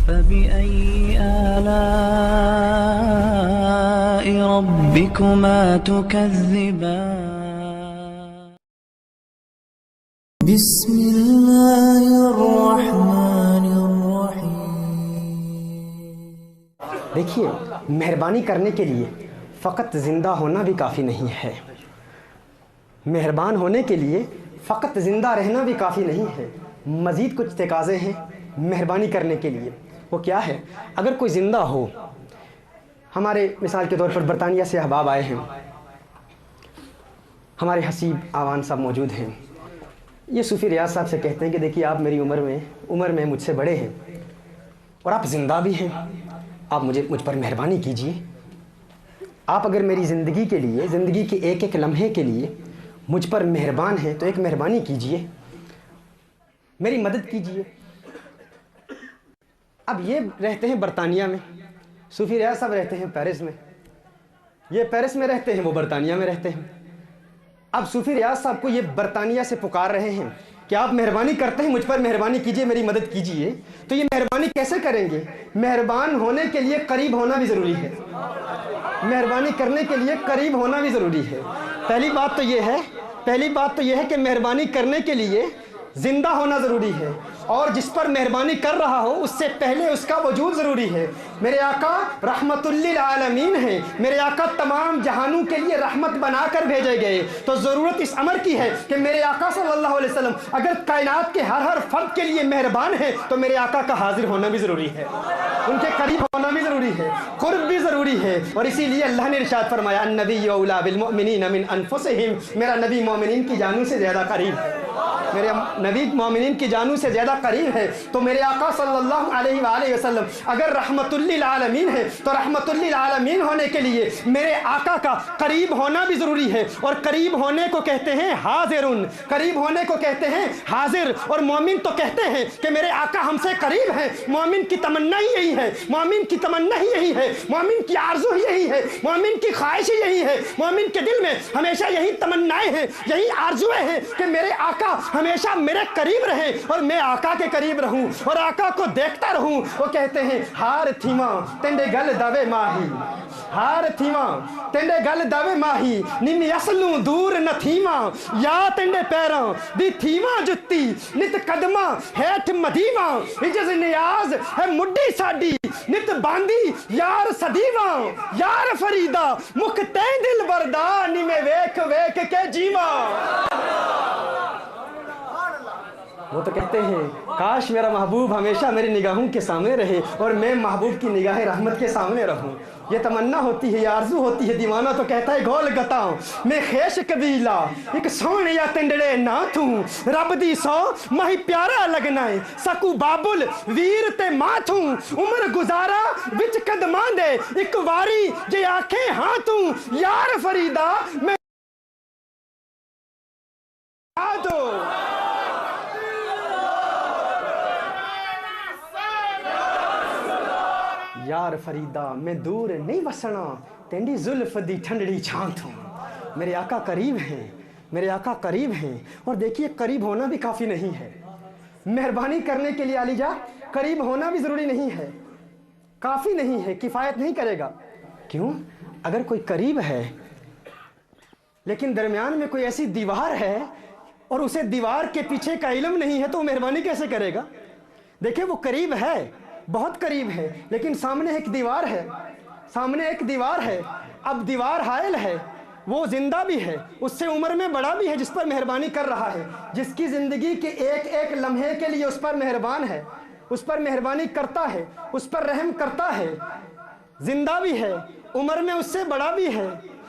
فبأي آلاء ربكما تكذبان بسم الله الرحمن الرحیم۔ دیکھیے، مہربانی کرنے کے لیے فقط زندہ ہونا بھی کافی نہیں ہے، مہربان ہونے کے لیے فقط زندہ رہنا بھی کافی نہیں ہے، مزید کچھ تقاضے ہیں مہربانی کرنے کے لیے۔ وہ کیا ہے؟ اگر کوئی زندہ ہو، ہمارے مثال کے طور پر برطانیہ سے احباب آئے ہیں، ہمارے حسیب آوان صاحب موجود ہیں، یہ صوفی ریاض صاحب سے کہتے ہیں کہ دیکھیے آپ میری عمر میں مجھ سے بڑے ہیں اور آپ زندہ بھی ہیں، آپ مجھ پر مہربانی کیجئے، آپ اگر میری زندگی کے لیے، زندگی کے ایک ایک لمحے کے لیے مجھ پر مہربان ہیں تو ایک مہربانی کیجئے، میری مدد کیجئے۔ اب یہ رہتے ہیں برطانیہ میں، صوفی ریاض صاحب رہتے ہیں پیرس میں، یہ پیرس میں رہتے ہیں، وہ برطانیہ میں رہتے ہیں۔ اب صوفی ریاض صاحب کو یہ برطانیہ سے پکار رہے ہیں کہ آپ مہربانی کرتے ہیں، مجھ پر مہربانی کیجئے، میری مدد کیجئے، تو یہ مہربانی کیسے کریں گے؟ مہربان ہونے کے لیے قریب ہونا بھی ضروری ہے، مہربانی کرنے کے لیے قریب ہونا بھی ضروری ہے۔ پہلی بات تو یہ ہے کہ مہربانی کرنے کے لیے زندہ ہونا ضروری ہے، اور جس پر مہربانی کر رہا ہو اس سے پہلے اس کا وجود ضروری ہے۔ میرے آقا رحمت للعالمین ہیں، میرے آقا تمام جہانوں کے لیے رحمت بنا کر بھیجے گئے، تو ضرورت اس امر کی ہے کہ میرے آقا صلی اللہ علیہ وسلم اگر کائنات کے ہر فرد کے لیے مہربان ہیں تو میرے آقا کا حاضر ہونا بھی ضروری ہے، ان کے قریب ہونا بھی ضروری ہے، قرب بھی ضروری ہے۔ اور اسی لیے اللہ نے ارشاد فرمایا النبی اولی بالمؤمنین من انفسہم، میرا نبی مومنین کی جانوں سے زیادہ قریب ہے، میرے نبی مومنین کی جانوں سے زیادہ قریب ہے۔ تو میرے آقا صلی اللہ علیہ وآلہ وسلم اگر رحمت للعالمین ہے تو رحمت للعالمین ہونے کے لیے میرے آقا کا قریب ہونا بھی ضروری ہے، اور قریب ہونے کو کہتے ہیں حاضرن، قریب ہونے کو کہتے ہیں حاضر۔ اور مومن تو کہتے ہیں کہ میرے آقا ہم سے قریب ہیں، مومن کی تمنا ہی یہی ہے، مومن کی تمنا ہی یہی ہے، مومن کی آرزو ہی یہی ہے، مومن کی خواہش ہی یہی ہے، مومن کے دل میں ہمیشہ یہی تمنائیں ہیں، یہی آرزویں ہیں کہ میرے آقا ہمیشہ میرے قریب رہیں اور میں آقا کے قریب رہوں اور آقا کو دیکھتا رہوں۔ وہ کہتے ہیں ہار تھیما تینڈے گل داوے ماہی، ہار تھیما تینڈے گل داوے ماہی، نمی اصلوں دور نہ تھیما، یا تینڈے پیراں دی تھیما جتی نت قدماں ہیٹھ مدیواں، عجز نیاز ہے مڈی ساڈی نت باندی یار صدیواں، یار فریدا مکھ تین دل بردا نمی ویکھ ویکھ کے جیواں۔ وہ تو کہتے ہیں کاش میرا محبوب ہمیشہ میری نگاہوں کے سامنے رہے اور میں محبوب کی نگاہ رحمت کے سامنے رہوں۔ یہ تمنا ہوتی ہے، یہ آرزو ہوتی ہے۔ دیوانہ تو کہتا ہے گول گتاؤں میں خیش قبیلہ ایک سونیا تنڈڑے نہ تھوں، رب دی سو مہی پیارا لگنا ہے سکو بابل ویر تے ماں تھوں، عمر گزارا وچ قدماں دے ایک واری جے آنکھیں ہاں توں، یار فریدا میں دو یار فریدا میں دور نہیں بسنا تینڈی زلف دی ٹھنڈڑی چھاں تھوں۔ میرے آقا قریب ہیں، میرے آقا قریب ہیں۔ اور دیکھیے قریب ہونا بھی کافی نہیں ہے، مہربانی کرنے کے لیے علی جا قریب ہونا بھی ضروری نہیں ہے، کافی نہیں ہے، کفایت نہیں کرے گا۔ کیوں؟ اگر کوئی قریب ہے لیکن درمیان میں کوئی ایسی دیوار ہے اور اسے دیوار کے پیچھے کا علم نہیں ہے تو وہ مہربانی کیسے کرے گا؟ دیکھیں وہ قریب ہے، بہت قریب ہے، لیکن سامنے ایک دیوار ہے، سامنے ایک دیوار ہے۔ اب دیوار حائل ہے، وہ زندہ بھی ہے، اس سے عمر میں بڑا بھی ہے، جس پر مہربانی کر رہا ہے، جس کی زندگی کے ایک ایک لمحے کے لیے اس پر مہربان ہے، اس پر مہربانی کرتا ہے، اس پر رحم کرتا ہے، زندہ بھی ہے، عمر میں اس سے بڑا بھی ہے،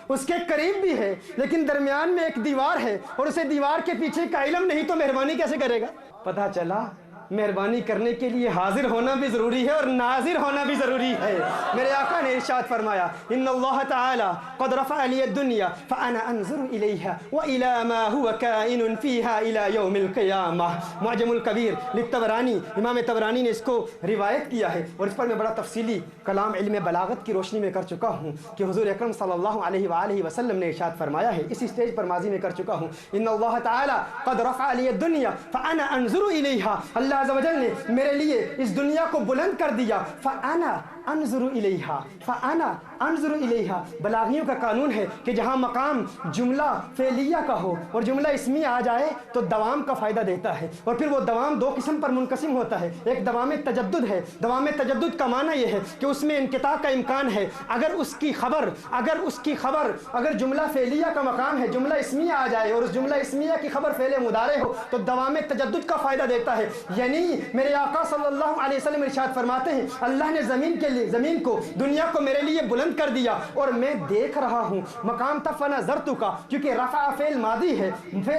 اس کے قریب بھی ہے، لیکن درمیان میں ایک دیوار ہے اور اسے دیوار کے پیچھے کا علم نہیں تو مہربانی کیسے کرے گا؟ پتہ چلا مہربانی کرنے کے لیے حاضر ہونا بھی ضروری ہے اور ناظر ہونا بھی ضروری ہے۔ میرے آقا نے ارشاد فرمایا ان اللہ تعالی قد رفع لی الدنیا فانا انظر الیہا والى ما هو کائن فیہا الى یوم القیامہ۔ معجم الکبیر للطبرانی، امام طبرانی نے اس کو روایت کیا ہے اور اس پر میں بڑا تفصیلی کلام علم بلاغت کی روشنی میں کر چکا ہوں کہ حضور اکرم صلی اللہ علیہ وآلہ وسلم نے ارشاد فرمایا ہے، اسی سٹیج پر ماضی میں کر چکا ہوں، ان اللہ تعالی قد رفع لی الدنیا فانا انظر الیہا، اللہ اللہ عز و جل نے میرے لیے اس دنیا کو بلند کر دیا. فانا انظر الیہا، فانا انظر الیہا. بلاغیوں کا قانون ہے کہ جہاں مقام جملہ فعلیہ کا ہو اور جملہ اسمیہ آ جائے تو دوام کا فائدہ دیتا ہے، اور پھر وہ دوام دو قسم پر منقسم ہوتا ہے. ایک دوام تجدد ہے. دوام تجدد کا معنی یہ ہے کہ اس میں انقطاع کا امکان ہے. اگر اس کی خبر اگر جملہ فعلیہ کا مقام ہے، جملہ اسمیہ آ جائے اور اس جملہ اسمیہ کی خبر فعل مضارع ہو تو دوام تجدد کا فائدہ دیتا ہے. یعنی میرے آقا صلی اللہ علیہ وسلم ارشاد فرماتے ہیں اللہ نے زمین کو دنیا کو میرے لیے بلند کر دیا اور میں دیکھ رہا ہوں. مقام تھا فنظرت کا، کیونکہ رفع فعل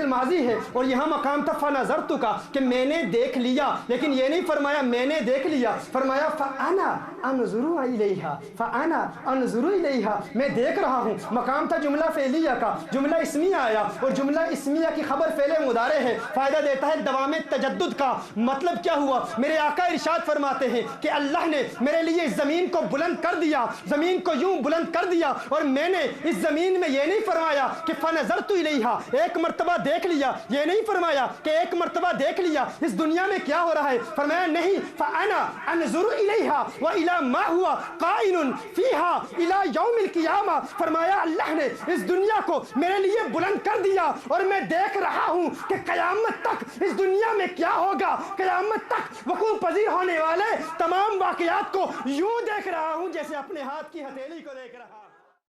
ماضی ہے اور یہاں مقام تھا فنظرت کا کہ میں نے دیکھ لیا. لیکن یہ نہیں فرمایا میں نے دیکھ لیا، فرمایا فانا انظر الیہا، فانا انظر الیہا، میں دیکھ رہا ہوں. مقام تھا جملہ فعلیہ کا، جملہ اسمیہ آیا اور جملہ اسمیہ کی خبر فعل مضارع ہے، فائدہ دیتا ہے دوام تجدد کا. مطلب کیا ہوا؟ میرے آقا ارشاد فرماتے ہیں کہ اللہ نے میرے لیے اس زمین کو بلند کر دیا، زمین کو یوں بلند کر دیا اور میں نے اس زمین میں یہ نہیں فرمایا کہ فنظرت الیہا، ایک مرتبہ دیکھ لیا، یہ نہیں فرمایا کہ ایک مرتبہ دیکھ لیا اس دنیا میں کیا ہو رہا ہے. فرمایا نہیں، فانا انظر الیہا والی ما ہوا قائن فیہا الی یوم القیامہ. فرمایا اللہ نے اس دنیا کو میرے لیے بلند کر دیا اور میں دیکھ رہا ہوں کہ قیامت تک اس دنیا میں کیا ہوگا. قیامت تک وقوع پذیر ہونے والے تمام واقعات کو یوں دیکھ رہا ہوں جیسے اپنے ہاتھ کی ہتھیلی کو دیکھ رہا ہوں.